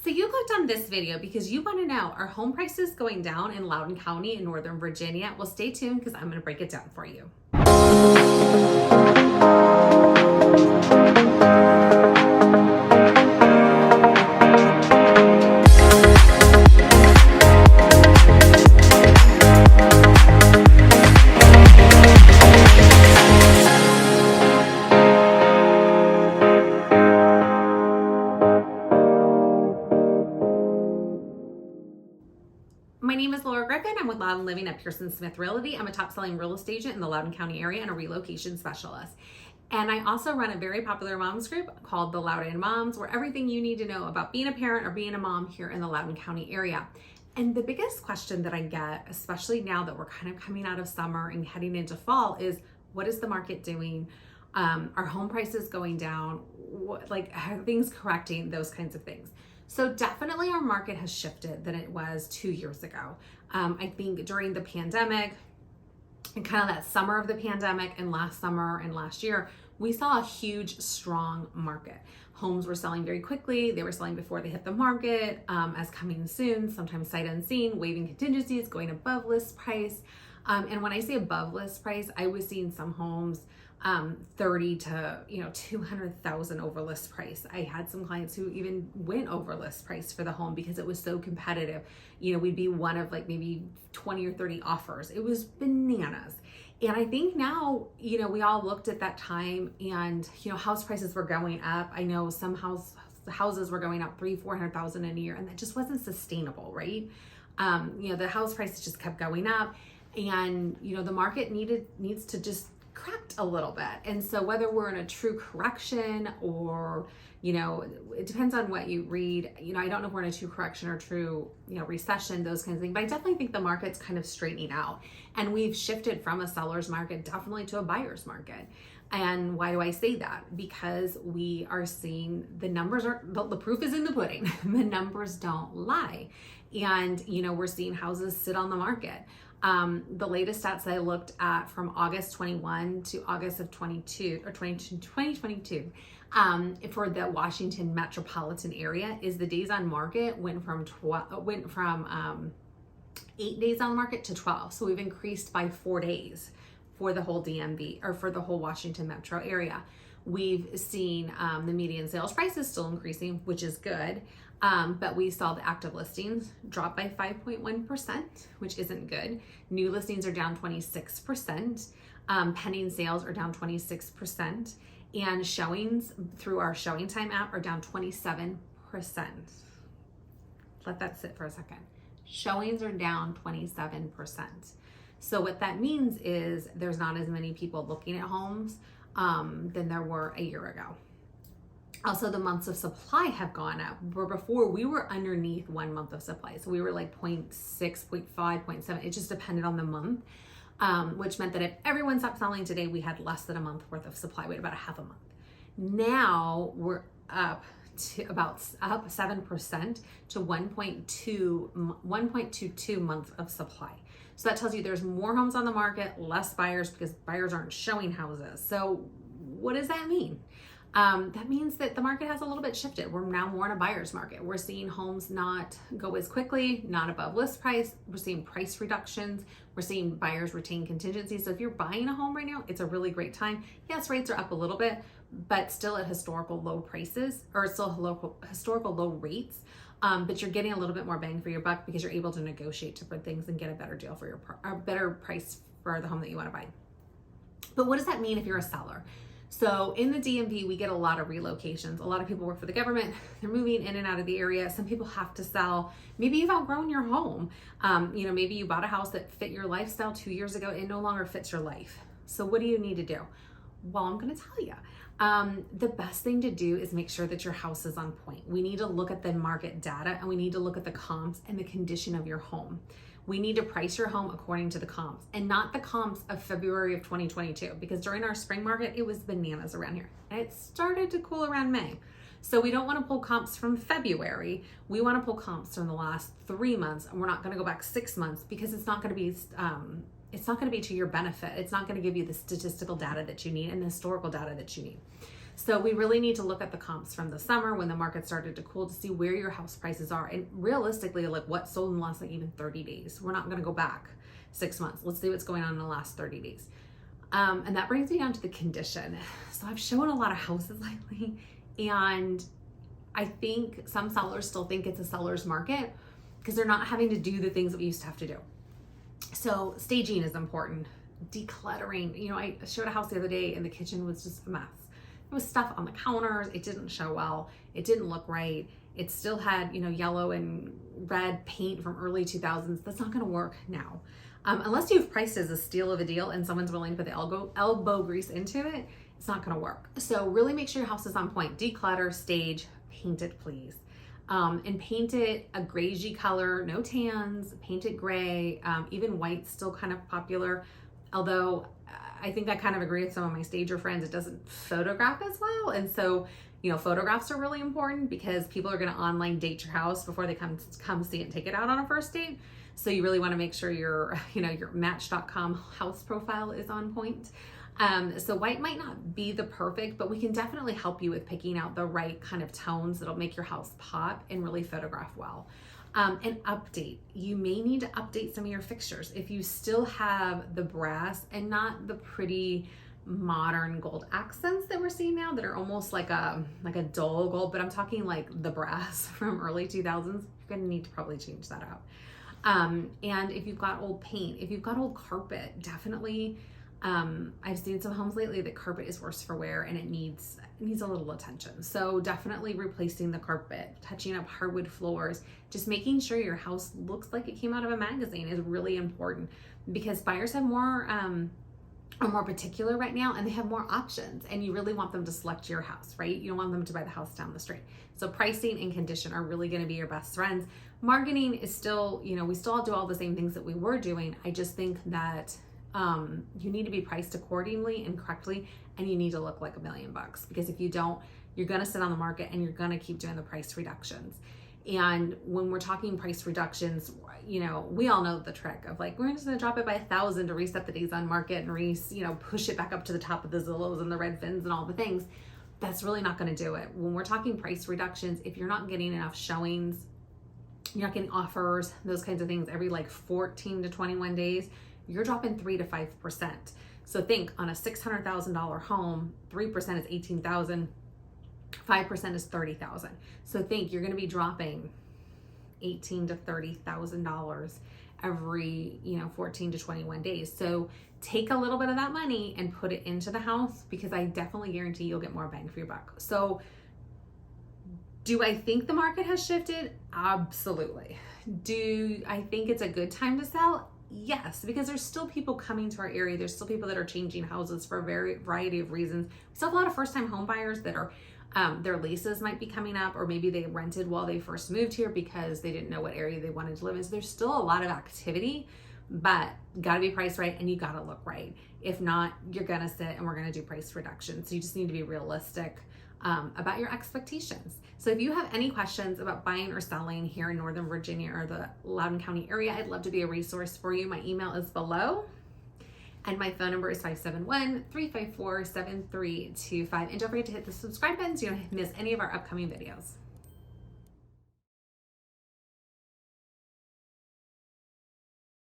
So you clicked on this video because you want to know, are home prices going down in Loudoun County in Northern Virginia? Well, stay tuned because I'm going to break it down for you. My name is Laura Griffin. I'm with Loudoun Living at Pearson Smith Realty. I'm a top-selling real estate agent in the Loudoun County area and a relocation specialist. And I also run a very popular moms group called the Loudoun Moms, where everything you need to know about being a parent or being a mom here in the Loudoun County area. And the biggest question that I get, especially now that we're kind of coming out of summer and heading into fall, is what is the market doing? Are home prices going down? Are things correcting? Those kinds of things. So definitely our market has shifted than it was 2 years ago. I think during the pandemic and kind of that summer of the pandemic and last summer and last year, we saw a huge, strong market. Homes were selling very quickly. They were selling before they hit the market as coming soon, sometimes sight unseen, waiving contingencies, going above list price. And when I say above list price, I was seeing some homes 30 to 200,000 over list price. I had some clients who even went over list price for the home because it was so competitive. We'd be one of maybe 20 or 30 offers. It was bananas. And I think now, we all looked at that time and, house prices were going up. I know some houses were going up 300,000-400,000 in a year, and that just wasn't sustainable, right? The house prices just kept going up, and, the market needs to just correct a little bit. And so whether we're in a true correction or, it depends on what you read. I don't know if we're in a true correction or true, recession, those kinds of things, but I definitely think the market's kind of straightening out. And we've shifted from a seller's market definitely to a buyer's market. And why do I say that? Because we are seeing the numbers the proof is in the pudding. The numbers don't lie. And, we're seeing houses sit on the market. The latest stats I looked at from August 21 to August of 2022 for the Washington metropolitan area is the days on market went from 8 days on the market to 12. So we've increased by 4 days for the whole DMV or for the whole Washington metro area. We've seen the median sales price is still increasing, which is good. But we saw the active listings drop by 5.1%, which isn't good. New listings are down 26%. Pending sales are down 26%. And showings through our Showing Time app are down 27%. Let that sit for a second. Showings are down 27%. So what that means is there's not as many people looking at homes than there were a year ago. Also, the months of supply have gone up, where before we were underneath 1 month of supply. So we were like 0.6, 0.5, 0.7. It just depended on the month, which meant that if everyone stopped selling today, we had less than a month worth of supply. We had about a half a month. Now we're up to up 7% to 1.22 months of supply. So that tells you there's more homes on the market, less buyers because buyers aren't showing houses. So what does that mean? That means that the market has a little bit shifted. We're now more in a buyer's market. We're seeing homes not go as quickly, not above list price. We're seeing price reductions. We're seeing buyers retain contingencies. So if you're buying a home right now, it's a really great time. Yes, rates are up a little bit, but still at historical low prices or still historical low rates. But you're getting a little bit more bang for your buck because you're able to negotiate different things and get a better deal for a better price for the home that you want to buy. But what does that mean if you're a seller? So in the DMV, we get a lot of relocations. A lot of people work for the government. They're moving in and out of the area. Some people have to sell. Maybe you've outgrown your home. Maybe you bought a house that fit your lifestyle 2 years ago. It no longer fits your life. So what do you need to do? Well, I'm going to tell you. The best thing to do is make sure that your house is on point. We need to look at the market data and we need to look at the comps and the condition of your home. We need to price your home according to the comps and not the comps of February of 2022, because during our spring market, it was bananas around here. And it started to cool around May. So we don't want to pull comps from February. We want to pull comps from the last 3 months, and we're not going to go back 6 months because it's not going to be to your benefit. It's not going to give you the statistical data that you need and the historical data that you need. So we really need to look at the comps from the summer when the market started to cool to see where your house prices are, and realistically, like what sold in the last like even 30 days. We're not going to go back 6 months. Let's see what's going on in the last 30 days. And that brings me down to the condition. So I've shown a lot of houses lately, and I think some sellers still think it's a seller's market because they're not having to do the things that we used to have to do. So staging is important. Decluttering. You know, I showed a house the other day and the kitchen was just a mess. There was stuff on the counters. It didn't show well. It didn't look right. It still had, you know, yellow and red paint from early 2000s. That's not going to work now. Unless you've priced as a steal of a deal and someone's willing to put the elbow grease into it, it's not going to work. So really make sure your house is on point. Declutter, stage, paint it, please. And paint it a greigey color, no tans, paint it gray. Even white's still kind of popular. Although I think I kind of agree with some of my stager friends, it doesn't photograph as well. And so, you know, photographs are really important because people are going to online date your house before they come see it and take it out on a first date. So you really want to make sure your Match.com house profile is on point. So white might not be the perfect, but we can definitely help you with picking out the right kind of tones that'll make your house pop and really photograph well. And update. You may need to update some of your fixtures. If you still have the brass and not the pretty modern gold accents that we're seeing now that are almost like a dull gold, but I'm talking like the brass from early 2000s, you're gonna need to probably change that out. And if you've got old paint, if you've got old carpet, definitely, I've seen some homes lately that carpet is worse for wear and it needs a little attention. So definitely replacing the carpet, touching up hardwood floors, just making sure your house looks like it came out of a magazine is really important because buyers have are more particular right now and they have more options, and you really want them to select your house, right? You don't want them to buy the house down the street. So pricing and condition are really going to be your best friends. Marketing is still, we still do all the same things that we were doing. I just think that you need to be priced accordingly and correctly, and you need to look like $1 million, because if you don't, you're going to sit on the market and you're going to keep doing the price reductions. And when we're talking price reductions, we all know the trick of like, we're just going to drop it by 1,000 to reset the days on market and push it back up to the top of the Zillows and the Redfins and all the things. That's really not going to do it. When we're talking price reductions, if you're not getting enough showings, you're not getting offers, those kinds of things every like 14 to 21 days, you're dropping 3 to 5%. So think on a $600,000 home, 3% is $18,000, 5% is $30,000. So think you're going to be dropping $18,000 to $30,000 every 14 to 21 days. So take a little bit of that money and put it into the house, because I definitely guarantee you'll get more bang for your buck. So do I think the market has shifted? Absolutely. Do I think it's a good time to sell? Yes, because there's still people coming to our area. There's still people that are changing houses for a variety of reasons. We still have a lot of first-time home buyers that are their leases might be coming up, or maybe they rented while they first moved here because they didn't know what area they wanted to live in. So there's still a lot of activity, but gotta be priced right and you gotta look right. If not, you're gonna sit and we're gonna do price reductions. So you just need to be realistic about your expectations. So if you have any questions about buying or selling here in Northern Virginia or the Loudoun County area, I'd love to be a resource for you. My email is below, and my phone number is 571-354-7325. And don't forget to hit the subscribe button so you don't miss any of our upcoming videos.